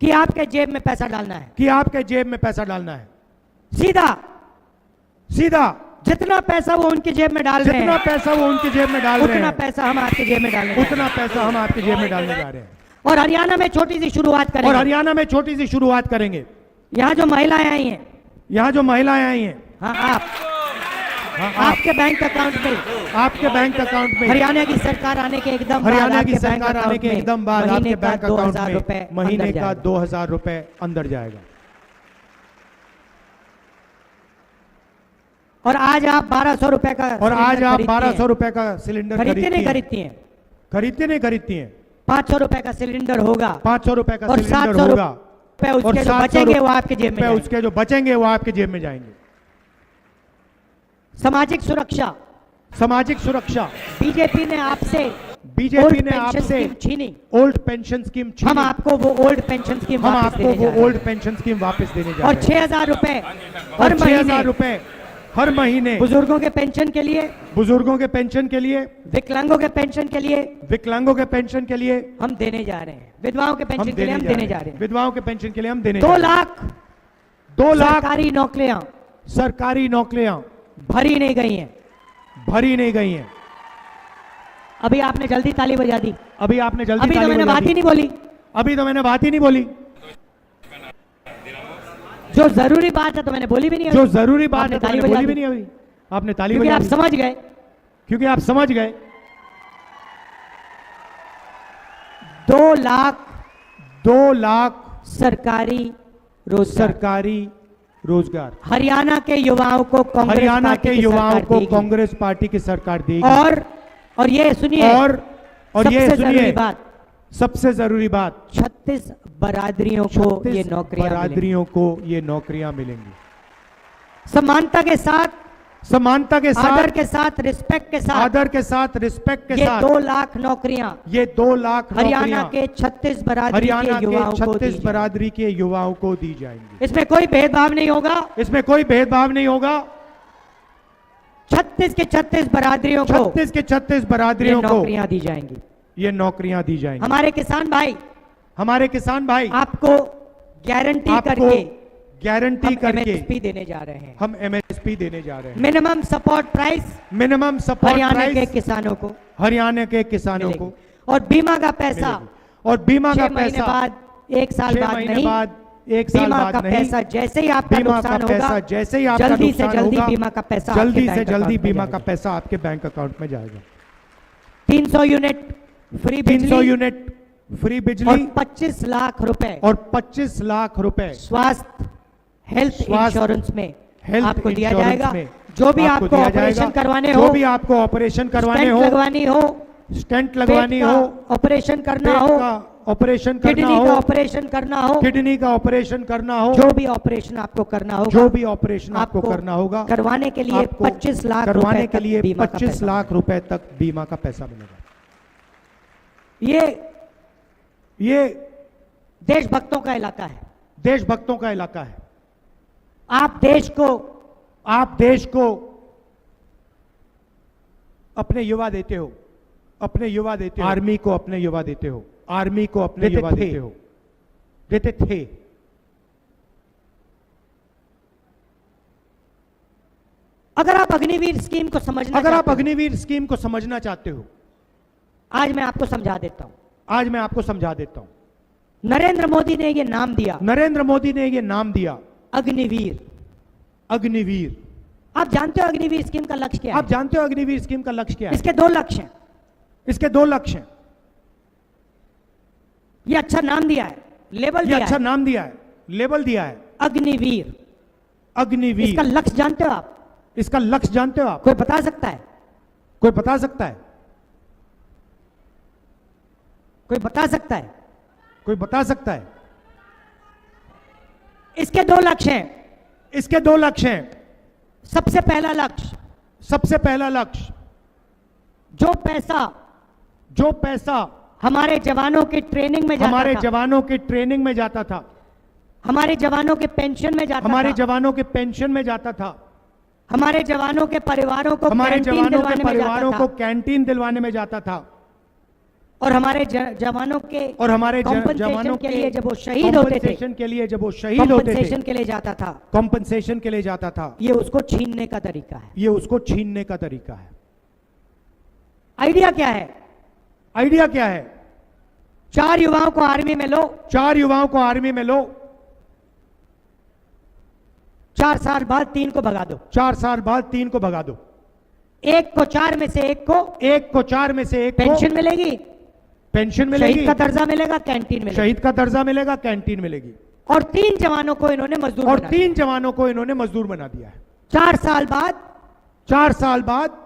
कि आपके जेब में पैसा डालना है, कि आपके जेब में पैसा डालना है, सीधा सीधा जितना पैसा वो उनकी जेब में डाल रहे जितना हैं पैसा वो उनकी जेब में डाल रहे उतना हैं, पैसा हम आपके जेब में डालने जा रहे हैं। उतना पैसा हम आपकी जेब में डालने जा रहे हैं। और हरियाणा में छोटी सी शुरुआत और करेंगे। हरियाणा में छोटी सी शुरुआत करेंगे। यहाँ जो महिलाएं आई हैं, यहाँ जो महिलाएं आई हैं, हाँ आप, हाँ, आपके बैंक अकाउंट में, आपके बैंक अकाउंट में, हरियाणा की सरकार आने के एकदम बाद हरियाणा की आपके बैंक सरकार आने अकाउंट के में एकदम बाद महीने आपके का बैंक 2000 अकाउंट रुपए में महीने अंदर का जाएगा। 2000 रुपए अंदर जाएगा। और आज आप 1200 रुपए का और आज सिलेंडर आप खरीदती 1200 हैं। रुपए का सिलेंडर खरीदती नहीं खरीदती हैं। खरीदती हैं, खरीदती नहीं खरीदती हैं। 500 रुपए का सिलेंडर होगा 500 रुपए का और सिलेंडर 700 होगा रुपए और उसके जो 700 बचेंगे वो आपके जेब में रुपए जाएंगे। उसके जो बचेंगे वो आपके जेब में जाएंगे। सामाजिक सुरक्षा, सामाजिक सुरक्षा, बीजेपी ने आपसे बीजेपी ओल्ड ने पेंशन आपसे स्कीम छीनी, ओल्ड पेंशन स्कीम हम छीनी। आपको वो ओल्ड पेंशन स्कीम हम वापस आपको देने जा वो रहे हैं। ओल्ड पेंशन स्कीम वापस देने जा और रहे हैं। 6000 रुपए और हर 6000 महीने रुपए हर महीने बुजुर्गों के पेंशन के लिए, बुजुर्गों के पेंशन के लिए, विकलांगों के पेंशन के लिए विकलांगों के पेंशन के लिए हम देने जा रहे हैं, विधवाओं के हम पेंशन के लिए हम देने जा रहे हैं। विधवाओं के पेंशन के लिए हम देने 2 जा रहे हैं। लाख 2 लाख सरकारी नौकरियां सरकारी नौकरियां भरी नहीं गई हैं। भरी नहीं गई हैं। अभी आपने जल्दी ताली बजा दी, अभी आपने जल्दी अभी तो ताली मैंने बजा बात दी। ही नहीं बोली। अभी तो मैंने बात ही नहीं बोली। जो जरूरी बात है तो मैंने बोली भी नहीं जो अभी। जरूरी बात आपने है तो ताली मैंने बजा बोली भी दी। नहीं अभी। आपने ताली क्योंकि बजा आप दी। समझ गए क्योंकि आप समझ गए 2 लाख 2 लाख सरकारी रोजगार सरकारी रोजगार हरियाणा के युवाओं को कांग्रेस हरियाणा पार्टी के की युवाओं सरकार को देगी। कांग्रेस पार्टी की सरकार देगी। और ये सुनिए, और ये सबसे सुनिए जरूरी बात, सबसे जरूरी बात 36 बरादरियों को 36 ये नौकरियां मिलेंगी। बरादरियों को ये नौकरियां मिलेंगी। समानता के साथ, समानता के साथ, आदर के साथ, रिस्पेक्ट के साथ, आदर के साथ, रिस्पेक्ट के ये साथ 2 लाख नौकरियां ये 2 लाख हरियाणा नौकरियां के 36 बरादरी हरियाणा के के युवाओं को दी 36 जाएंगी। बरादरी के युवाओं को दी जाएंगी। इसमें कोई भेदभाव नहीं होगा। इसमें कोई भेदभाव नहीं होगा। 36 के 36 बरादरियों को 36 के 36 ये बरादरियों को नौकरियां दी जाएंगी। ये नौकरियां दी जाएंगी। हमारे किसान भाई हमारे किसान भाई आपको गारंटी आपको करके गारंटी हम करके MSP देने जा रहे हैं। हम MSP देने जा रहे हैं। Minimum support price minimum support Haryana के प्राइस किसानों को हरियाणा के किसानों मिलेगी। को और बीमा का पैसा मिलेगी। और बीमा का 6 महीने पैसा बाद, 1 साल 6 बाद महीने नहीं, बाद, 1 साल बीमा बाद का नहीं, पैसा जैसे ही आपका बीमा का नुकसान पैसा होगा, जैसे ही आपका जल्दी से नुकसान जल्दी होगा, बीमा का पैसा जल्दी आपके से बैंक जल्दी अकाउंट में बीमा का जाएगा। पैसा आपके बैंक अकाउंट में जाएगा। 300 यूनिट फ्री 300 बिजली यूनिट फ्री और बिजली 25 लाख रुपए और 25 लाख रुपए स्वास्थ्य हेल्थ स्वास्थ्य, इंश्योरेंस में हेल्थ आपको दिया इंश्योरेंस जाएगा। में जो भी आपको दिया ऑपरेशन जाएगा। करवाने जो हो, भी आपको ऑपरेशन करवाने स्टेंट हो, लगवानी हो, स्टेंट लगवानी हो, ऑपरेशन करना पेट हो, का ऑपरेशन करना किडनी का हो, ऑपरेशन करना हो, किडनी का ऑपरेशन करना हो, जो भी ऑपरेशन आपको करना होगा, जो भी ऑपरेशन आपको करना होगा, करवाने के लिए आपको 25 लाख करवाने रुपए के तक लिए बीमा का 25 पैसा लाख रुपए तक बीमा का पैसा मिलेगा। ये देशभक्तों का इलाका है। देशभक्तों का इलाका है। आप देश को अपने युवा देते हो, अपने युवा देते हो, आर्मी को अपने युवा देते हो, आर्मी को अपने देते युवा थे। देते हो, देते थे। अगर आप अग्निवीर स्कीम को समझना अगर आप चाहते हो, अग्निवीर स्कीम को समझना चाहते हो, आज मैं आपको समझा देता हूं। आज मैं आपको समझा देता हूं। नरेंद्र मोदी ने ये नाम दिया, नरेंद्र मोदी ने ये नाम दिया अग्निवीर। अग्निवीर। आप जानते हो अग्निवीर स्कीम का लक्ष्य क्या आप है? जानते हो अग्निवीर स्कीम का लक्ष्य क्या है? इसके 2 लक्ष्य हैं। इसके 2 लक्ष्य हैं। ये अच्छा नाम दिया है, लेबल ये दिया अच्छा है, नाम दिया है, लेबल दिया है, अग्निवीर। अग्निवीर। इसका लक्ष्य जानते हो आप? इसका लक्ष्य जानते हो आप? कोई बता सकता है? कोई बता सकता है? कोई बता सकता है? कोई बता सकता है? इसके दो लक्ष्य हैं। इसके दो लक्ष्य हैं। सबसे पहला लक्ष्य, सबसे पहला लक्ष्य, जो पैसा हमारे जवानों की ट्रेनिंग में जाता हमारे था, जवानों की ट्रेनिंग में जाता था, हमारे जवानों के पेंशन में जाता हमारे था, जवानों के पेंशन में जाता था, हमारे जवानों के परिवारों को हमारे कैंटीन जवानों के दिलवाने में जाता परिवारों था, को कैंटीन दिलवाने में जाता था, और हमारे जवानों के और हमारे compensation जवानों के लिए जब वो शहीद होते थे, compensation के लिए जब वो शहीद होते थे, compensation के लिए जाता था, कॉम्पनसेशन के लिए जाता था, ये उसको छीनने का तरीका है। ये उसको छीनने का तरीका है। आइडिया क्या है? आइडिया क्या है? 4 युवाओं को आर्मी में लो, 4 युवाओं को आर्मी में लो, 4 साल बाद 3 को भगा दो, 4 साल बाद 3 को भगा दो, एक को 4 में से एक को 4 में से एक को पेंशन मिलेगी, पेंशन मिलेगी, शहीद का दर्जा मिलेगा, कैंटीन मिलेगी, शहीद का दर्जा मिलेगा, कैंटीन मिलेगी, और 3 जवानों को इन्होंने मजदूर और बना दिया। 3 जवानों को इन्होंने मजदूर बना दिया है। 4 साल बाद 4 साल बाद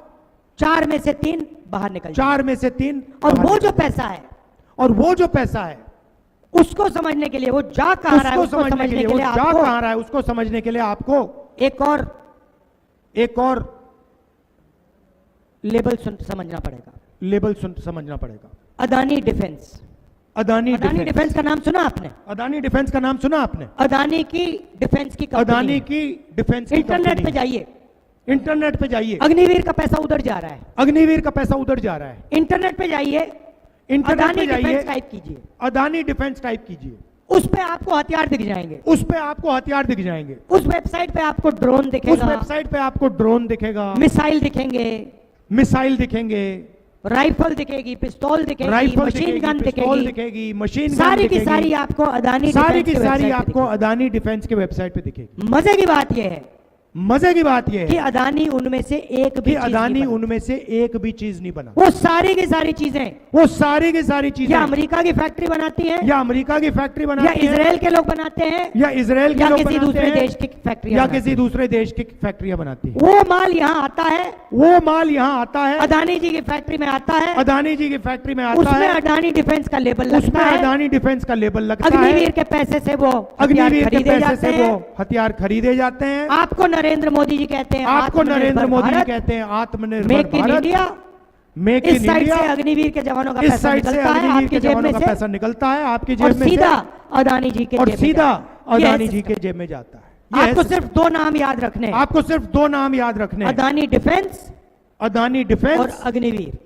4 में से 3 बाहर निकल जाए। 4 में से 3, और वो जो पैसा है, और वो जो पैसा है उसको समझने के लिए, वो जा कहां रहा है, उसको समझने के लिए, वो जा आपको कहां रहा है उसको समझने के लिए आपको एक और लेबल समझना पड़ेगा। लेबल समझना पड़ेगा। अदानी डिफेंस। अदानी डिफेंस का नाम सुना आपने? अदानी डिफेंस का नाम सुना आपने? अदानी की डिफेंस की कंपनी अदानी है। की डिफेंस की इंटरनेट कंपनी पे है। जाइए, इंटरनेट पे जाइए, अग्निवीर का पैसा उधर जा रहा है। अग्निवीर का पैसा उधर जा रहा है। इंटरनेट पे जाइए, इंटरनेट अदानी पे जाइए, डिफेंस टाइप कीजिए, अदानी डिफेंस टाइप कीजिए, उस पे आपको हथियार दिख जाएंगे, उस पे आपको हथियार दिख जाएंगे, उस वेबसाइट पे आपको ड्रोन उस दिखेगा, वेबसाइट पे आपको ड्रोन दिखेगा, मिसाइल दिखेंगे, मिसाइल दिखेंगे, राइफल दिखेगी, पिस्तौल दिखेगी, राइफल मशीन गन पिस्तौल दिखेगी, दिखेगी, मशीन गन सारी की दिखेगी, सारी आपको अदानी सारी डिफेंस की की सारी वेबसाइट पे आपको दिखेगी। अदानी डिफेंस की वेबसाइट पे दिखेगी। मजे की बात यह है मजे की बात यह कि है अदानी उनमें से एक भी कि चीज नहीं अदानी बना। उनमें से एक भी चीज नहीं बना। वो सारी की सारी चीजें वो सारी की सारी या चीजें अमेरिका की फैक्ट्री बनाती है, या अमेरिका की फैक्ट्री या बनाती है, इजराइल के लोग बनाते हैं, या इजराइल के या लोग किसी बनाते दूसरे हैं, देश की फैक्ट्री, या किसी दूसरे देश की फैक्ट्रियां बनाती है। वो माल यहाँ आता है, वो माल यहाँ आता है, अदानी जी की फैक्ट्री में आता है, अदानी जी की फैक्ट्री में आता उसमें है, अदानी डिफेंस का लेबल उसमें लगता है, अदानी डिफेंस का लेबल लगता है, अग्निवीर के पैसे से वो हथियार अग्निवीर के खरीदे पैसे जाते से वो हैं। हथियार खरीदे जाते हैं। आपको नरेंद्र मोदी जी कहते हैं आपको नरेंद्र मोदी जी भारत, कहते हैं आत्मनिर्भर make in Bharat, India. Make इस इन साइड इंडिया। से अग्निवीर के जवानों का इस पैसा साइड से निकलता है अग्निवीर आपकी के जेब जवानों में का से, पैसा निकलता है आपकी और जेब में सीधा से, अदानी जी के और जेब में सीधा जाता है। ये अदानी है जी के system। जेब में जाता है। ये आपको है सिर्फ 2 नाम याद रखने हैं, आपको सिर्फ 2 नाम याद रखने हैं, अदानी डिफेंस अदानी और डिफेंस अग्निवीर।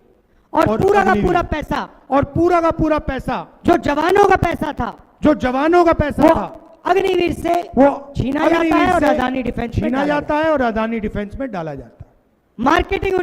और और पूरा का अग्निवीर। पूरा पैसा और पूरा का पूरा पैसा जो जवानों का पैसा था, जो जवानों का पैसा वो था अग्निवीर से वो छीना जाता अग्निवीर है और से अदानी डिफेंस में छीना डाला जाता है और अदानी डिफेंस में डाला जाता है। मार्केटिंग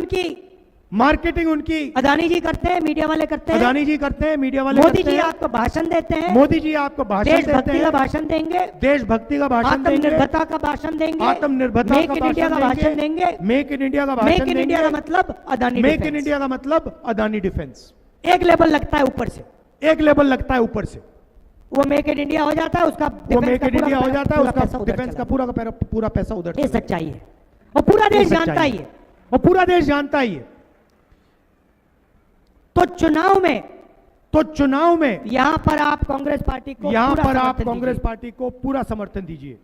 उनकी अदानी जी करते हैं, मीडिया वाले करते हैं, अदानी जी करते हैं, मीडिया वाले मोदी करते जी हैं। आपको भाषण देते हैं, मोदी जी आपको भाषण देते देशभक्ति का हैं, भाषण देंगे, देशभक्ति का भाषण देंगे, आत्मनिर्भरता का भाषण देंगे, आत्मनिर्भरता मेक का इन इंडिया का भाषण देंगे। मेक इन इंडिया का मेक भाषण इन इंडिया का देंगे। मतलब Adani make in defence. India का मतलब अदानी डिफेंस। एक लेवल लगता है ऊपर से, एक लेवल लगता है ऊपर से, वो मेक इन इंडिया हो जाता है, उसका वो defense मेक का इन पूरा इंडिया हो पैसा- जाता है, पूरा पैसा उसका उधर डिफेंस चला का पूरा पैसा उधर ये चला सच्चाई है और पूरा ये देश सच्चाई जानता ही है। और पूरा देश जानता ही है। तो चुनाव में यहां पर आप कांग्रेस पार्टी को यहां पूरा पर आप समर्थन कांग्रेस दीजिए। पार्टी को पूरा समर्थन दीजिए।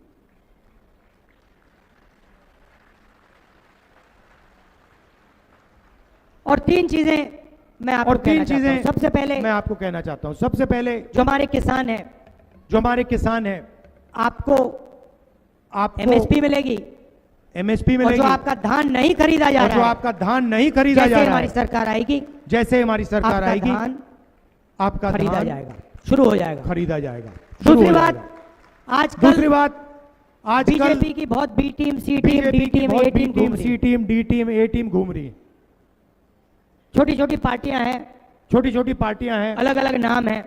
और 3 चीजें मैं आपको और कहना 3 चाहता हूं। चीजें सबसे पहले मैं आपको कहना चाहता हूं। सबसे पहले जो हमारे किसान हैं, जो हमारे किसान हैं, आपको आपको एमएसपी मिलेगी, एमएसपी और मिलेगी, जो आपका धान नहीं खरीदा जा और जो रहा है, आपका धान नहीं खरीदा जैसे जा रहा हमारी है, सरकार आएगी जैसे हमारी सरकार आपका आएगी धान आपका खरीदा धान जाएगा, शुरू हो जाएगा। खरीदा जाएगा। शुरू दूसरी हो बात, जाएगा। आजकल दूसरी बात, आजकल बीजेपी की बहुत बी टीम, सी टीम, बीजेपी डी की टीम, बहुत ए बी टीम टीम, घूम रही सी है। टीम, डी टीम, ए टीम घूम रही है। छोटी छोटी पार्टियां हैं, छोटी छोटी पार्टियां हैं, अलग अलग नाम है,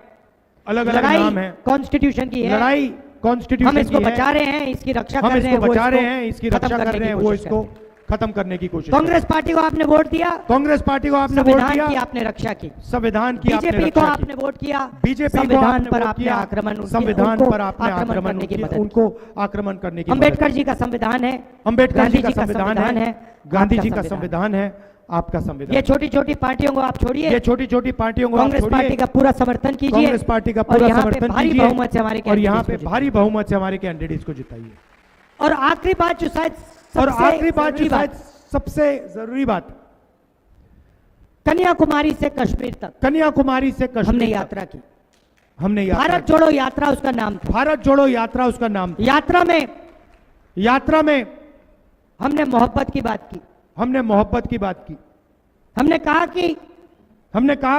अलग अलग लड़ाई नाम है। कॉन्स्टिट्यूशन की है, लड़ाई हम कॉन्स्टिट्यूशन इसको की है। बचा रहे हैं, इसकी रक्षा हम कर रहे हैं, इसको वो बचा इसको रहे हैं, इसकी खत्म रक्षा कर करने रहे की हैं, वो कोशिश इसको कर रहे हैं। खत्म करने की कोशिश कर कांग्रेस पार्टी को आपने वोट दिया, रहे हैं। कांग्रेस पार्टी को आपने वोट संविधान दिया, की आपने रक्षा की, संविधान की आपने बीजेपी को रक्षा आपने की, वोट किया, बीजेपी को संविधान आपने पर वोट आपने किया, आक्रमण संविधान उनको पर आपने आक्रमण करने की किया, मदद की। उनको आक्रमण करने की मदद अंबेडकर की। जी का संविधान है, अंबेडकर गांधी जी का संविधान है, गांधी जी का संविधान है, आपका संविधान। ये छोटी छोटी पार्टियों को आप छोड़िए, ये छोटी छोटी पार्टियों को आप कांग्रेस छोड़िए, पार्टी का पूरा समर्थन कीजिए, कांग्रेस पार्टी का और पूरा यहाँ पे समर्थन भारी कीजिए बहुमत से हमारे और यहाँ पे कैंडिडेट्स को भारी बहुमत से हमारे कैंडिडेट्स को जिताइए। और आखिरी बात जो शायद और सबसे आखिरी बात जो जरूरी शायद सबसे जरूरी बात, कन्याकुमारी से कश्मीर तक कन्याकुमारी से कश्मीर हमने तक यात्रा की, हमने यात्रा भारत जोड़ो यात्रा उसका नाम था। भारत जोड़ो यात्रा उसका नाम था। यात्रा में हमने मोहब्बत की बात की, हमने मोहब्बत की बात की, हमने कहा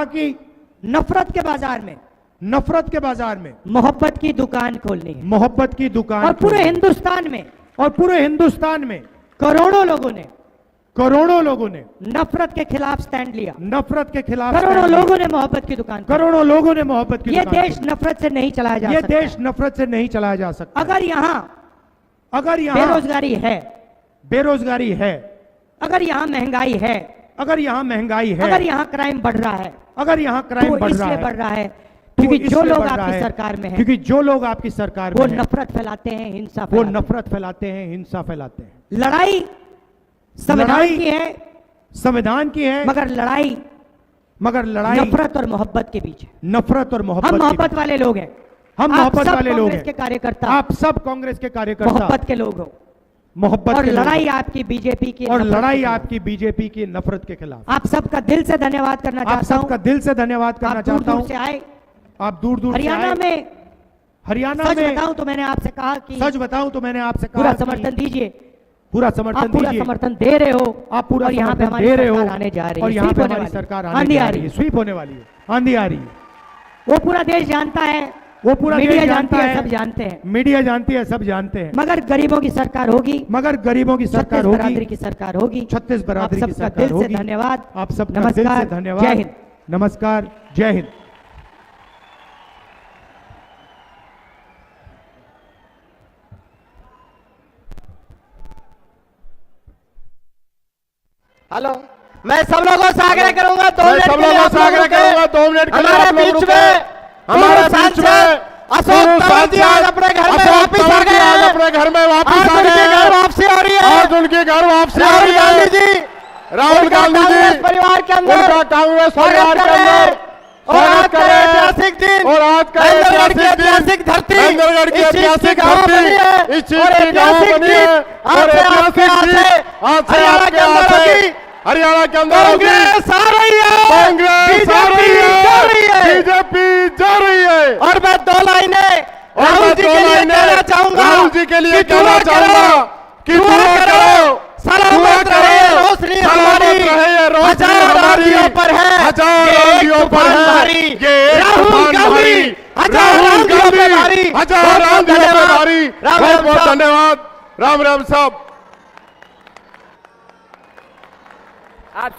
कि नफरत के बाजार में मोहब्बत की दुकान खोलनी है, मोहब्बत की दुकान, और पूरे हिंदुस्तान में करोड़ों लोगों ने नफरत के खिलाफ स्टैंड लिया, नफरत के खिलाफ करोड़ों लोगों ने मोहब्बत की दुकान खोली। करोड़ों लोगों ने मोहब्बत की ये दुकान देश खोली। नफरत से नहीं चलाया जा ये सकता। देश नफरत से नहीं चलाया जा सकता। अगर यहाँ बेरोजगारी है, अगर यहाँ महंगाई है, अगर यहाँ क्राइम बढ़ रहा है, तो इसलिए बढ़ रहा है क्योंकि जो लोग आपकी सरकार में हैं, क्योंकि जो लोग आपकी सरकार में वो हैं, नफरत फैलाते हैं, हिंसा वो फैलाते हैं। नफरत फैलाते हैं, हिंसा फैलाते हैं। लड़ाई संविधान की है, मगर लड़ाई नफरत और मोहब्बत के बीच है। नफरत और मोहब्बत, हम मोहब्बत वाले लोग हैं, हम मोहब्बत वाले लोग कांग्रेस हैं, के कार्यकर्ता, आप सब कांग्रेस के कार्यकर्ता मोहब्बत के लोग हो, मोहब्बत और के लोग लड़ाई हैं। आपकी बीजेपी की, और नफरत लड़ाई के खिलाफ। आपकी बीजेपी की नफरत के खिलाफ। आप सबका दिल से धन्यवाद करना आप चाहता हूं। सबका दिल से धन्यवाद करना आप दूर चाहता दूर हूं। से आए, आप दूर दूर से हरियाणा आए। में हरियाणा सच में बताऊं तो मैंने आपसे कहा कि पूरा कि समर्थन दीजिए, पूरा आप समर्थन पूरा दीजिए, समर्थन दे रहे हो, आप पूरा और यहाँ पे समर्थन हमारी दे रहे हो, सरकार आने जा रही है, और यहाँ पे स्वीप होने हमारी वाली है, सरकार आंधी आने आ जा रही रही है, है। स्वीप होने वाली है, आंधी आ रही है। वो पूरा देश जानता है, वो पूरा मीडिया देश जानती जानता है, है, सब जानते हैं, मीडिया जानती है, सब जानते हैं। मगर गरीबों की सरकार होगी, छत्तीस बरादरी की सरकार होगी। छत्तीस आप बरादरी की सबका सरकार दिल से होगी। धन्यवाद, आप सबका दिल से नमस्कार, धन्यवाद। जय हिंद। नमस्कार, जय हिंद। हेलो, मैं सब लोगों से आग्रह करूंगा, 2 मिनट सब लोगों से आग्रह करूंगा, 2 मिनट के लिए हमारे आप लोग बीच रुके। में हमारे बीच में अशोक तंवर जी आज अपने घर में वापिस आ गए आज हैं। अपने घर में वापिस आज आ उनकी गए घर हैं। वापसी हो रही है। आज उनकी घर वापसी आ राहुल रही गांधी है। जी, राहुल उनका गांधी कांग्रेस जी, परिवार के अंदर उनका कांग्रेस परिवार के अंदर और आज स्वागत का करें। ऐतिहासिक दिन, और आज का महेंद्रगढ़ की ऐतिहासिक दिन, ऐतिहासिक धरती, महेंद्रगढ़ की इस चीज ऐतिहासिक गाँव धरती, बनी है, इस चीज और की गाँव ऐतिहासिक बनी है, जीत और आज से आपके ऐतिहासिक हाथ जीत है, आज से हरियाणा आपके के अंदर हाथ है। होगी। हरियाणा के अंदर होगी। कांग्रेस आ रही है, कांग्रेस आ रही जा रही है, है, बीजेपी जा रही है। और मैं 2 लाइनें राहुल जी के लिए कहना चाहूंगा, राहुल जी के लिए कि दुआ कहना चाहूंगा कि दुआ करो, सलामत रहे, रोशनी हमारी हजार रांधियों पर है, हजार ये एक रांधियों पर तूफान है, भारी, ये राहुल तूफान गांधी भारी, हजार राहुल रांधियों पे भारी, गांधी हजार रांधियों पे भारी। राम बहुत राम बहुत साहब। धन्यवाद। राम राम साहब। आप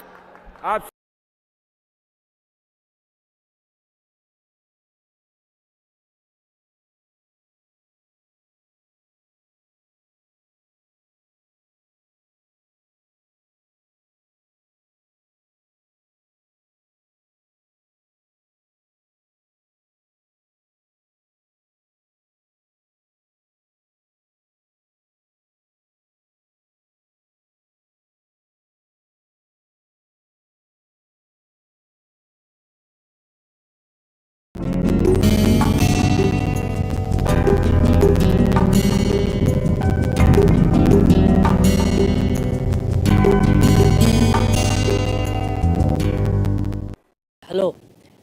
Hello,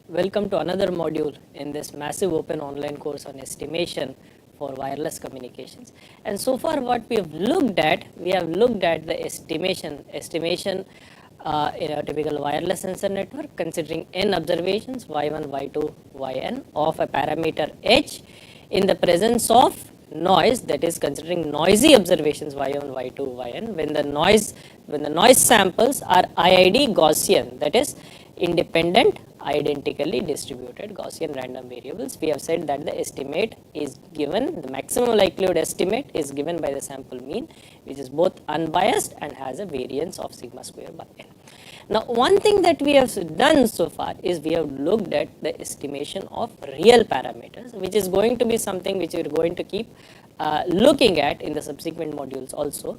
welcome to another module in this massive open online course on estimation for wireless communications. And so far what we have looked at the estimation in a typical wireless sensor network considering n observations y1, y2, yn of a parameter h in the presence of noise, that is considering noisy observations y1, y2, yn when the noise samples are IID Gaussian, that is independent identically distributed Gaussian random variables. We have said that the estimate is given, the maximum likelihood estimate is given by the sample mean, which is both unbiased and has a variance of sigma square by n. Now one thing that we have done so far is we have looked at the estimation of real parameters, which is going to be something which we are going to keep looking at in the subsequent modules also.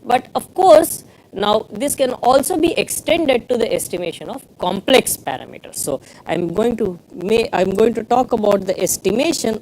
But of course, now this can also be extended to the estimation of complex parameters. So I'm going to talk about the estimation